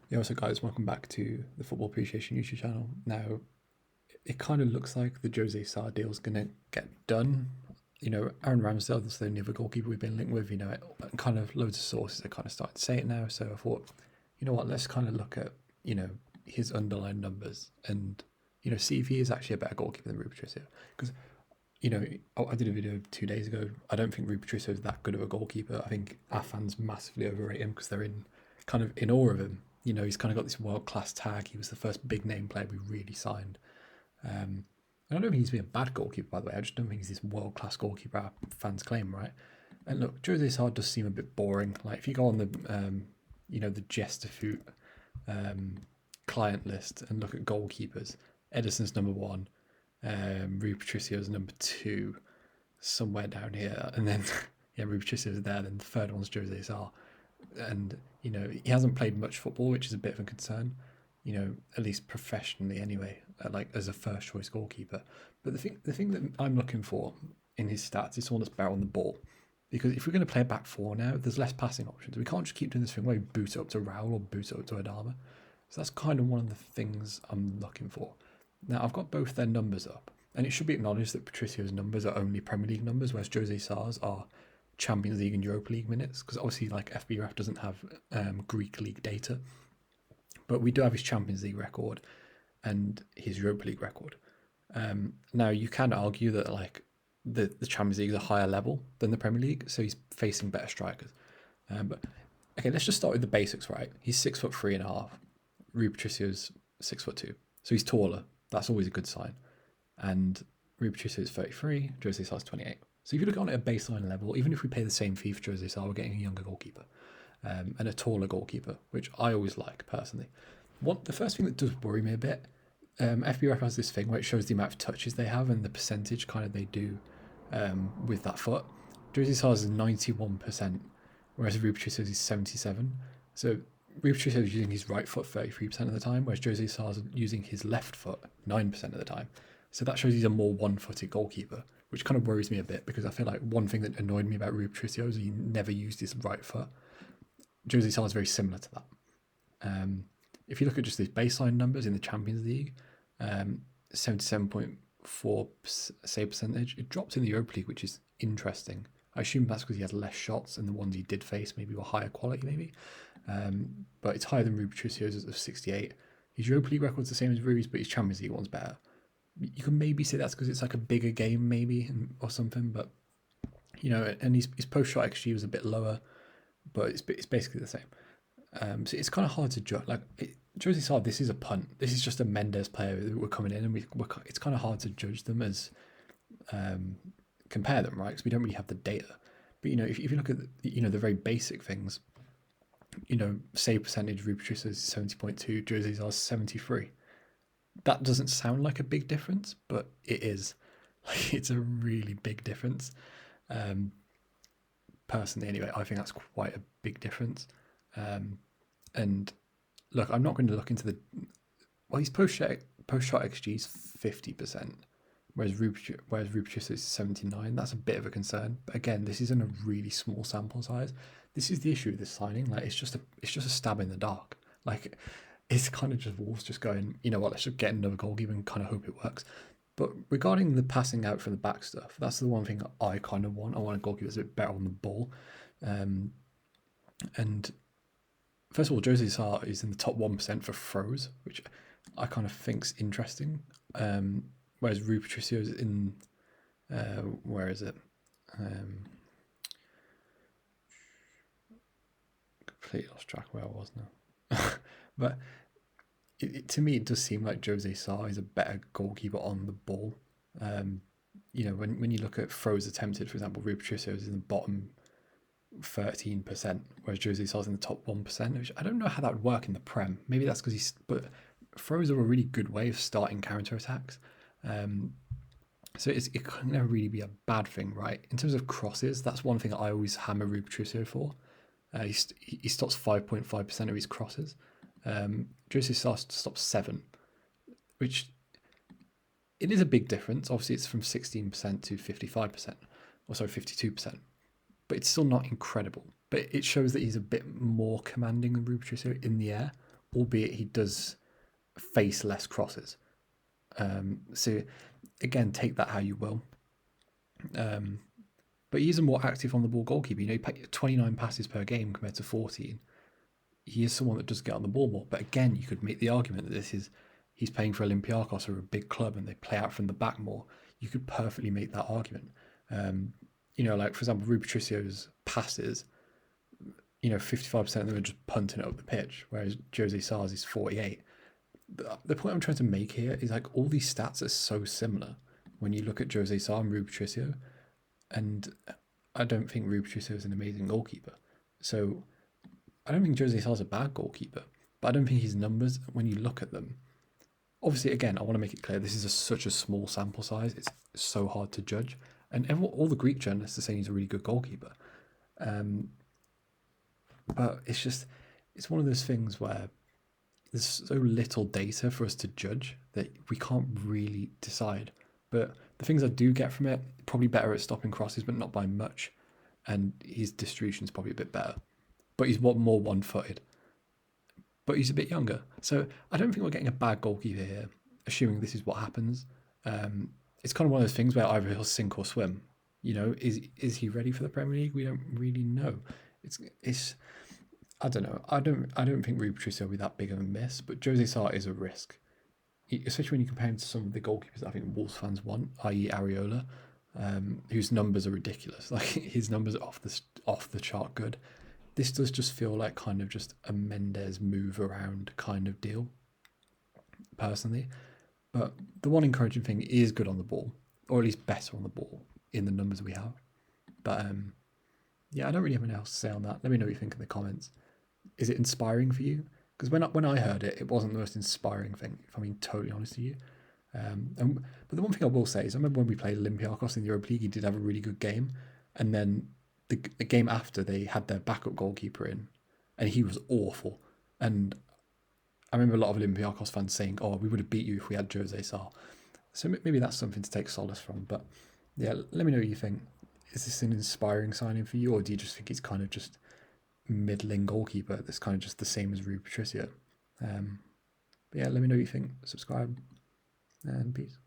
Yeah, also guys, welcome back to the Football Appreciation YouTube channel. Now, it kind of looks like the Jose Sa deal is going to get done. Aaron Ramsdale, that's the only other goalkeeper we've been linked with. Kind of loads of sources are kind of starting to say it now. So I thought, you know what, let's kind of look at, his underlying numbers and, see if he is actually a better goalkeeper than Rui Patricio. Because, I did a video 2 days ago. I don't think Rui Patricio is that good of a goalkeeper. I think our fans massively overrate him because they're kind of in awe of him. He's kind of got this world-class tag. He was the first big-name player we really signed. I don't think he's been a bad goalkeeper, by the way. I just don't think he's this world-class goalkeeper our fans claim, right? And look, Jose Sarr does seem a bit boring. Like, if you go on the Jesterfoot client list and look at goalkeepers, Edison's number one, Rui Patricio's number two, somewhere down here, and then yeah, Rui Patricio's there. Then the third one's Jose Sarr, and he hasn't played much football, which is a bit of a concern. At least professionally anyway, like as a first choice goalkeeper. But the thing that I'm looking for in his stats is someone that's better on the ball. Because if we're going to play a back four now, there's less passing options. We can't just keep doing this thing where we boot it up to Raul or boot it up to Adama. So that's kind of one of the things I'm looking for. Now, I've got both their numbers up, and it should be acknowledged that Patricio's numbers are only Premier League numbers, whereas Jose Sarr's are Champions League and Europa League minutes, because obviously like FBref doesn't have Greek League data, but we do have his Champions League record and his Europa League record. Now you can argue that like the Champions League is a higher level than the Premier League, so he's facing better strikers. But okay, let's just start with the basics, right? He's 6'3.5". Rui Patricio's 6'2", so he's taller. That's always a good sign. And Rui Patricio is 33, Jose Sarr's 28. So if you look on at a baseline level, even if we pay the same fee for Jose Sarr, we're getting a younger goalkeeper and a taller goalkeeper, which I always like personally. The first thing that does worry me a bit, FBref has this thing where it shows the amount of touches they have and the percentage kind of they do with that foot. Jose Sarr's is 91%, whereas Rui Patricio's is 77%. So Rui Patricio is using his right foot 33% of the time, whereas Jose Sarr's using his left foot 9% of the time. So that shows he's a more one-footed goalkeeper, which kind of worries me a bit because I feel like one thing that annoyed me about Rui Patricio is he never used his right foot. Jose Sarr is very similar to that. If you look at just these baseline numbers in the Champions League, 77.4 save percentage, it drops in the Europa League, which is interesting. I assume that's because he has less shots and the ones he did face maybe were higher quality, maybe. But it's higher than Rui Patricio's of 68. His Europa League record's the same as Rui's, but his Champions League one's better. You can maybe say that's because it's like a bigger game, maybe, or something. But and his post-shot XG was a bit lower, but it's basically the same. So it's kind of hard to judge. Like Jose Sarr, this is a punt. This is just a Mendes player that we're coming in, and it's kind of hard to judge them as compare them, right? Because we don't really have the data. But if you look at the very basic things, save percentage, Rui Patricio's 70.2, Jose Sarr's 73. That doesn't sound like a big difference, but it is. Like, it's a really big difference. Personally, anyway, I think that's quite a big difference. And look, I'm not going to look into his post-shot XG is 50%, whereas Rui Patricio is 79. That's a bit of a concern. But again, this isn't a really small sample size. This is the issue with this signing. Like, it's just a stab in the dark. Like, it's kind of just Wolves just going, you know what, let's just get another goalkeeper and kind of hope it works. But regarding the passing out from the back stuff, that's the one thing I kind of want. I want a goalkeeper that's a bit better on the ball. And first of all, Jose Sarr is in the top 1% for throws, which I kind of think's interesting. Whereas Rui Patricio is in, where is it? Completely lost track where I was now. But to me, it does seem like Jose Sarr is a better goalkeeper on the ball. When you look at throws attempted, for example, Rui Patricio is in the bottom 13%, whereas Jose Sarr's in the top 1%, which I don't know how that would work in the Prem. Maybe that's because but throws are a really good way of starting counter-attacks. So it can never really be a bad thing, right? In terms of crosses, that's one thing I always hammer Rui Patricio for. He stops 5.5% of his crosses. Jose Sarr stops 7, which it is a big difference. Obviously, it's from 16% to 55%, or sorry, 52%. But it's still not incredible. But it shows that he's a bit more commanding than Rui Patricio in the air, albeit he does face less crosses. So again, take that how you will. But he's a more active on the ball goalkeeper. You know, he paid 29 passes per game compared to 14. He is someone that does get on the ball more. But again, you could make the argument that he's playing for Olympiacos or a big club and they play out from the back more. You could perfectly make that argument. You know, like for example, Rui Patricio's passes, you know, 55% of them are just punting it up the pitch, whereas Jose Sa's is 48. The point I'm trying to make here is like all these stats are so similar when you look at Jose Sa and Rui Patricio, and I don't think Rui Patricio is an amazing goalkeeper. So I don't think Jose Sa's a bad goalkeeper, but I don't think his numbers, when you look at them, obviously, again, I want to make it clear this is such a small sample size. It's so hard to judge. And all the Greek journalists are saying he's a really good goalkeeper. But it's one of those things where there's so little data for us to judge that we can't really decide. But the things I do get from it, probably better at stopping crosses, but not by much. And his distribution is probably a bit better. But he's more one-footed. But he's a bit younger. So I don't think we're getting a bad goalkeeper here, assuming this is what happens. It's kind of one of those things where either he'll sink or swim. You know, is he ready for the Premier League? We don't really know. It's I don't know. I don't think Rui Patricio will be that big of a miss, but Jose Sa is a risk, especially when you compare him to some of the goalkeepers that I think Wolves fans want, i.e. Areola, whose numbers are ridiculous. Like his numbers are off the chart good. This does just feel like kind of just a Mendes move around kind of deal, personally. But the one encouraging thing is good on the ball, or at least better on the ball in the numbers we have. But yeah, I don't really have anything else to say on that. Let me know what you think in the comments. Is it inspiring for you? Because when I heard it, it wasn't the most inspiring thing, if I'm being totally honest with you. But the one thing I will say is I remember when we played Olympiacos in the Europa League, he did have a really good game. And then the game after, they had their backup goalkeeper in, and he was awful. And I remember a lot of Olympiacos fans saying, oh, we would have beat you if we had Jose Sa. So maybe that's something to take solace from. But yeah, let me know what you think. Is this an inspiring signing for you, or do you just think he's kind of just middling goalkeeper that's kind of just the same as Rui Patricio? But yeah, let me know what you think. Subscribe, and peace.